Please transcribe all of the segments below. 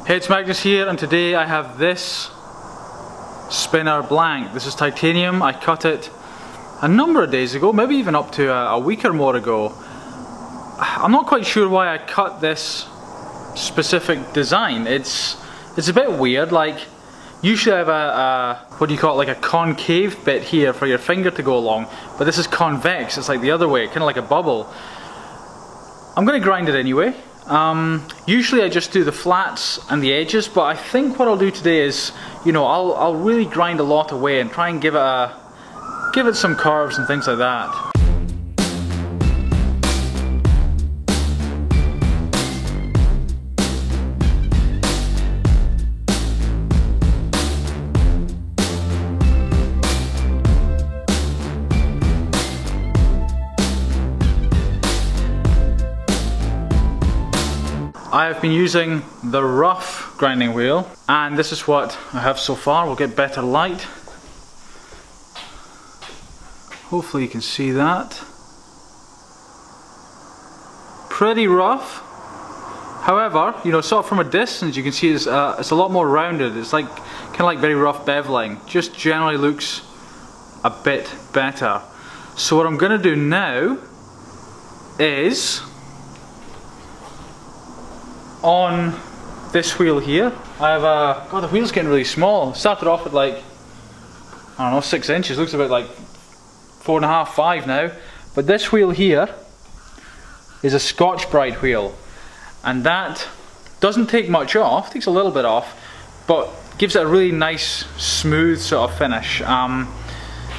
Hey, it's Magnus here, and today I have this spinner blank. This is titanium. I cut it a number of days ago, maybe even up to a week or more ago. I'm not quite sure why I cut this specific design. It's a bit weird. Like, usually I have a what do you call it, like a concave bit here for your finger to go along, but this is convex. It's like the other way, kind of like a bubble. I'm going to grind it anyway. Usually I just do the flats and the edges, but I think what I'll do today is, you know, I'll really grind a lot away and try and give it some curves and things like that. I have been using the rough grinding wheel, and this is what I have so far. We'll get better light. Hopefully you can see that. Pretty rough. However, you know, sort of from a distance you can see it's a lot more rounded. It's like kind of like very rough beveling. Just generally looks a bit better. So what I'm going to do now is, on this wheel here, I have God, the wheel's getting really small. It started off at like, I don't know, 6 inches. Looks about like 4.5, 5 now. But this wheel here is a Scotch-Brite wheel, and that doesn't take much off. Takes a little bit off, but gives it a really nice, smooth sort of finish. Not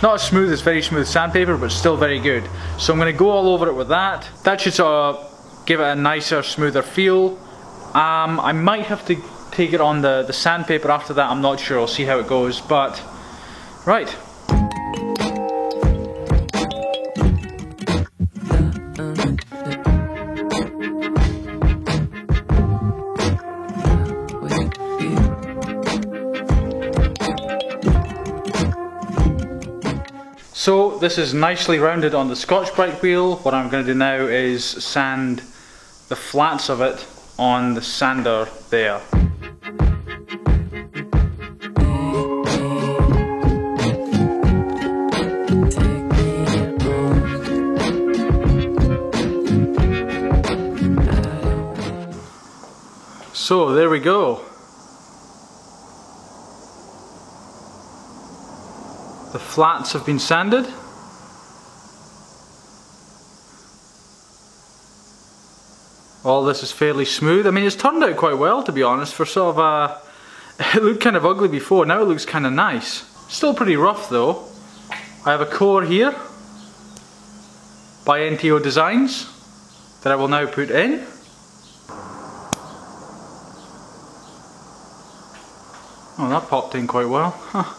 as smooth as very smooth sandpaper, but still very good. So I'm going to go all over it with that. That should sort of give it a nicer, smoother feel. I might have to take it on the sandpaper after that. I'm not sure. I'll see how it goes. But right. So this is nicely rounded on the Scotch-Brite wheel. What I'm going to do now is sand the flats of it on the sander there. So there we go. The flats have been sanded. All this is fairly smooth. I mean, it's turned out quite well, to be honest, for sort of it looked kind of ugly before, now it looks kind of nice. Still pretty rough though. I have a core here by NTO Designs that I will now put in. Oh, that popped in quite well. Huh.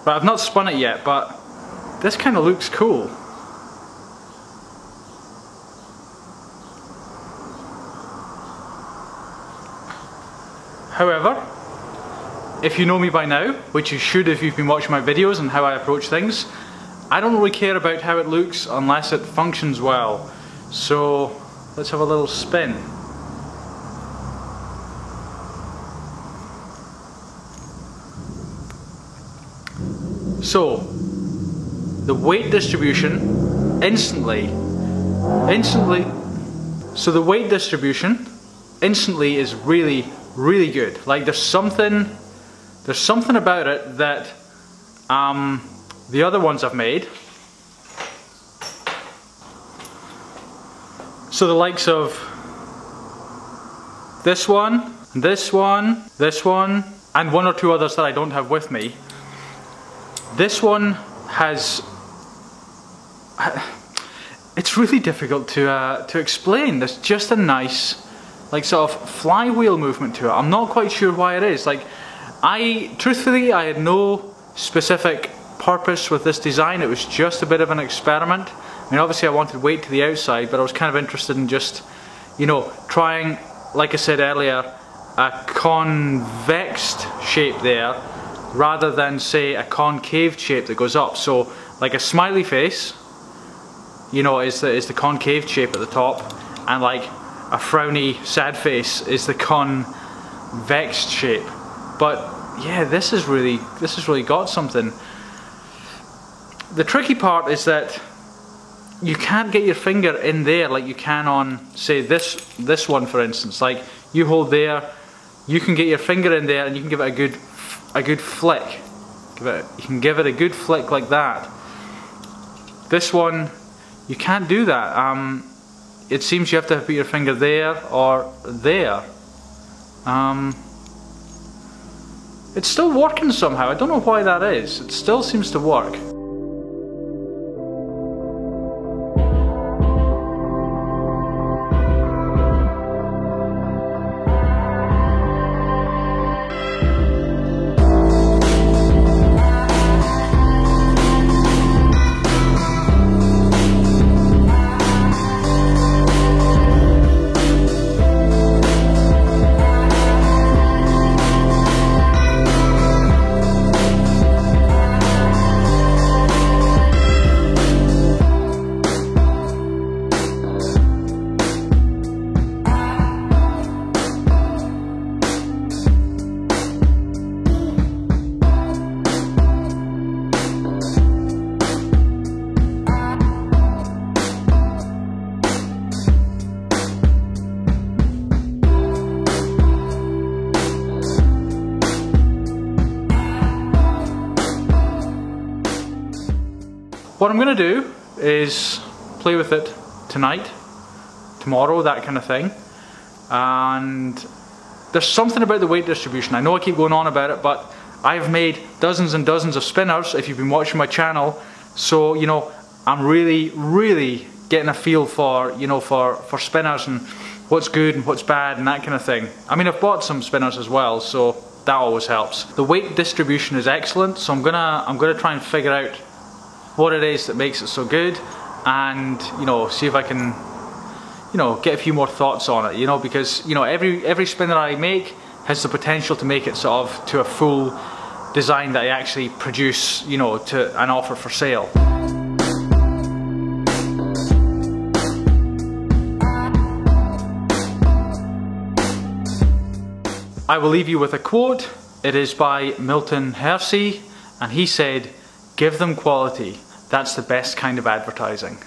Right, I've not spun it yet, but this kind of looks cool. However, if you know me by now, which you should if you've been watching my videos and how I approach things, I don't really care about how it looks unless it functions well. So let's have a little spin. So the weight distribution instantly is really good. Like there's something about it that the other ones I've made, so the likes of this one, and one or two others that I don't have with me, this one has, it's really difficult to explain. There's just a nice, like, sort of flywheel movement to it. I'm not quite sure why it is. Like, truthfully, I had no specific purpose with this design. It was just a bit of an experiment. I mean, obviously I wanted weight to the outside, but I was kind of interested in just, you know, trying, like I said earlier, a convexed shape there, rather than, say, a concave shape that goes up. So, like a smiley face, you know, is the concave shape at the top, and like a frowny sad face is the convex shape. But yeah, this has really got something. The tricky part is that you can't get your finger in there like you can on, say, this one for instance. Like, you hold there, you can get your finger in there and you can give it a good flick. You can give it a good flick like that. This one, you can't do that. It seems you have to put your finger there or there. It's still working somehow. I don't know why that is. It still seems to work. What I'm going to do is play with it tonight, tomorrow, that kind of thing. And there's something about the weight distribution. I know I keep going on about it, but I've made dozens and dozens of spinners if you've been watching my channel. So, you know, I'm really getting a feel for, you know, for spinners and what's good and what's bad and that kind of thing. I mean, I've bought some spinners as well, so that always helps. The weight distribution is excellent, so I'm gonna try and figure out what it is that makes it so good, and, you know, see if I can, you know, get a few more thoughts on it, you know, because, you know, every spinner I make has the potential to make it sort of to a full design that I actually produce, you know, to an offer for sale. I will leave you with a quote. It is by Milton Hersey, and he said, "Give them quality. That's the best kind of advertising."